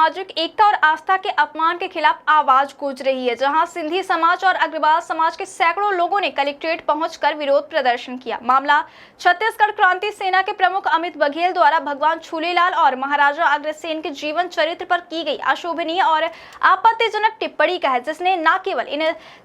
सामाजिक एकता और आस्था के अपमान के खिलाफ आवाज गूंज रही है, जहां सिंधी समाज और अग्रवाल समाज के सैकड़ों लोगों ने कलेक्ट्रेट पहुंचकर विरोध प्रदर्शन किया। मामला छत्तीसगढ़ क्रांति सेना के प्रमुख अमित बघेल द्वारा भगवान झूलेलाल और महाराजा अग्रसेन के जीवन चरित्र पर की गई अशोभनीय और आपत्तिजनक टिप्पणी का है, जिसने न केवल इन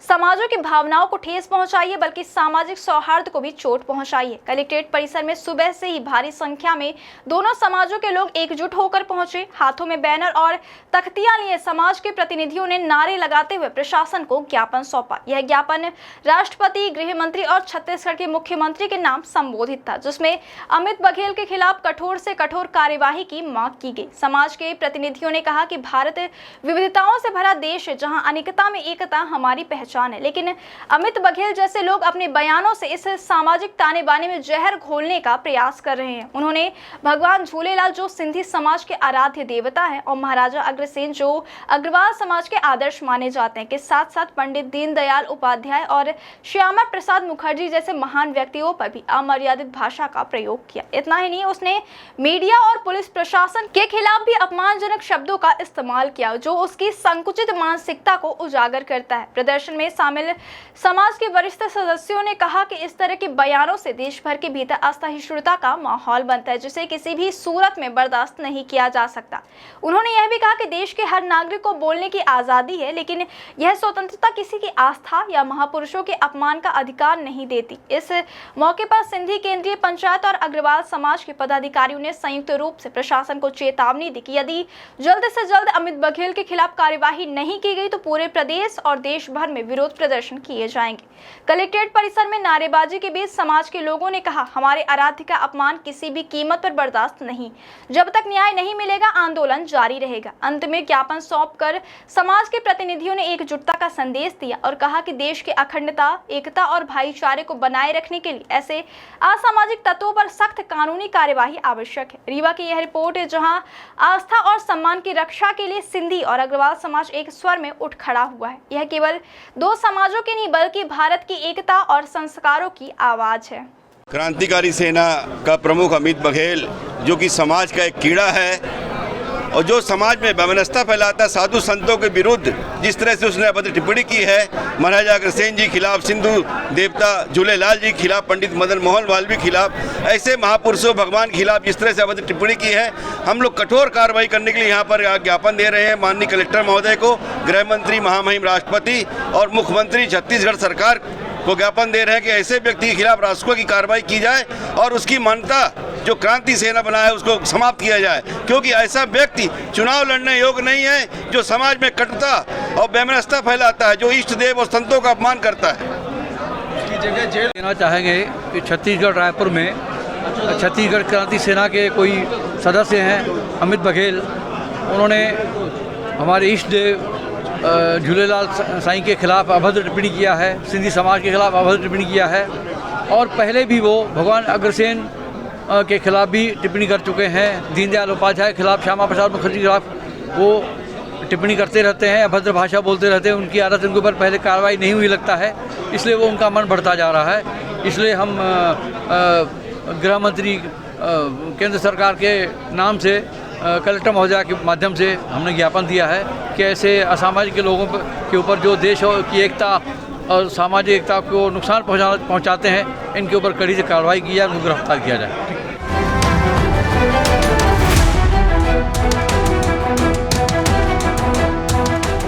समाजों की भावनाओं को ठेस पहुंचाई है बल्कि सामाजिक सौहार्द को भी चोट पहुंचाई है। कलेक्ट्रेट परिसर में सुबह से ही भारी संख्या में दोनों समाजों के लोग एकजुट होकर पहुंचे। हाथों में बैनर और तख्तियां लिए समाज के प्रतिनिधियों ने नारे लगाते हुए प्रशासन को ज्ञापन सौंपा। यह ज्ञापन राष्ट्रपति, गृह मंत्री और छत्तीसगढ़ के मुख्यमंत्री के नाम संबोधित था, जिसमें अमित बघेल के खिलाफ कठोर से कठोर कार्यवाही की मांग की गई। समाज के प्रतिनिधियों ने कहा कि भारत विविधताओं से भरा देश है, जहां अनेकता में एकता हमारी पहचान है, लेकिन अमित बघेल जैसे लोग अपने बयानों से इस सामाजिक ताने बाने में जहर घोलने का प्रयास कर रहे हैं। उन्होंने भगवान झूलेलाल जो सिंधी समाज के आराध्य देवता है और महाराजा अग्रसेन जो अग्रवाल समाज के आदर्श माने जाते हैं, के साथ साथ पंडित दीनदयाल उपाध्याय और श्यामा प्रसाद मुखर्जी जैसे महान व्यक्तियों पर भी अमर्यादित भाषा का प्रयोग किया। इतना ही नहीं, उसने मीडिया और पुलिस प्रशासन के खिलाफ भी अपमानजनक शब्दों का इस्तेमाल किया, जो उसकी संकुचित मानसिकता को उजागर करता है। प्रदर्शन में शामिल समाज के वरिष्ठ सदस्यों ने कहा कि इस तरह के बयानों से देश भर के भीतर असहिष्णुता का माहौल बनता है, जिसे किसी भी सूरत में बर्दाश्त नहीं किया जा सकता। उन्होंने यह भी कहा कि देश के हर नागरिक को बोलने की आज़ादी है, लेकिन यह स्वतंत्रता किसी की आस्था या महापुरुषों के अपमान का अधिकार नहीं देती। इस मौके पर सिंधी केंद्रीय पंचायत और अग्रवाल समाज के पदाधिकारियों ने संयुक्त रूप से प्रशासन को चेतावनी दी कि यदि जल्द से जल्द अमित बघेल के खिलाफ कार्यवाही नहीं की गई तो पूरे प्रदेश और देश भर में विरोध प्रदर्शन किए जाएंगे। कलेक्ट्रेट परिसर में नारेबाजी के बीच समाज के लोगों ने कहा, हमारे आराध्य का अपमान किसी भी कीमत पर बर्दाश्त नहीं, जब तक न्याय नहीं मिलेगा आंदोलन जारी रहेगा। अंत में ज्ञापन सौंपकर समाज के प्रतिनिधियों ने एकजुटता का संदेश दिया और कहा कि देश की अखंडता, एकता और भाईचारे को बनाए रखने के लिए ऐसे असामाजिक तत्वों पर सख्त कानूनी कार्यवाही आवश्यक है। रीवा की यह रिपोर्ट है, जहां आस्था और सम्मान की रक्षा के लिए सिंधी और अग्रवाल समाज एक स्वर में उठ खड़ा हुआ है। यह केवल दो समाजों की नहीं बल्कि भारत की एकता और संस्कारों की आवाज है। क्रांतिकारी सेना का प्रमुख अमित बघेल, जो कि समाज का एक कीड़ा है और जो समाज में वैमनस्यता फैलाता, साधु संतों के विरुद्ध जिस तरह से उसने अभद्र टिप्पणी की है, महाराजा अग्रसेन जी खिलाफ, सिंधु देवता झूलेलाल जी खिलाफ, पंडित मदन मोहन मालवीय खिलाफ, ऐसे महापुरुषों भगवान के खिलाफ जिस तरह से अभद्र टिप्पणी की है, हम लोग कठोर कार्रवाई करने के लिए यहाँ पर ज्ञापन दे रहे हैं माननीय कलेक्टर महोदय को, गृह मंत्री महामहिम राष्ट्रपति और मुख्यमंत्री छत्तीसगढ़ सरकार को ज्ञापन दे रहे हैं कि ऐसे व्यक्ति के खिलाफ राष्ट्र की कार्रवाई की जाए और उसकी मान्यता जो क्रांति सेना बना है उसको समाप्त किया जाए, क्योंकि ऐसा व्यक्ति चुनाव लड़ने योग्य नहीं है जो समाज में कटुता और वैमनस्यता फैलाता है, जो इष्ट देव और संतों का अपमान करता है। इसकी जगह जेल देना चाहेंगे कि छत्तीसगढ़ रायपुर में छत्तीसगढ़ क्रांति सेना के कोई सदस्य हैं अमित बघेल, उन्होंने हमारे इष्ट देव झूलेलाल साईं के खिलाफ अभद्र टिप्पणी किया है, सिंधी समाज के खिलाफ अभद्र टिप्पणी किया है और पहले भी वो भगवान अग्रसेन के खिलाफ भी टिप्पणी कर चुके हैं। दीनदयाल उपाध्याय के खिलाफ, श्यामा प्रसाद मुखर्जी के खिलाफ वो टिप्पणी करते रहते हैं, अभद्र भाषा बोलते रहते हैं। उनकी आदत उनके ऊपर पहले कार्रवाई नहीं हुई लगता है, इसलिए वो उनका मन बढ़ता जा रहा है। इसलिए हम गृह मंत्री केंद्र सरकार के नाम से कलेक्टर महोदया के माध्यम से हमने ज्ञापन दिया है कि ऐसे असामाजिक लोगों के ऊपर जो देश की एकता और सामाजिक एकता को नुकसान पहुंचाते हैं, इनके ऊपर कड़ी से कार्रवाई की जाए, उनको गिरफ्तार किया जाए।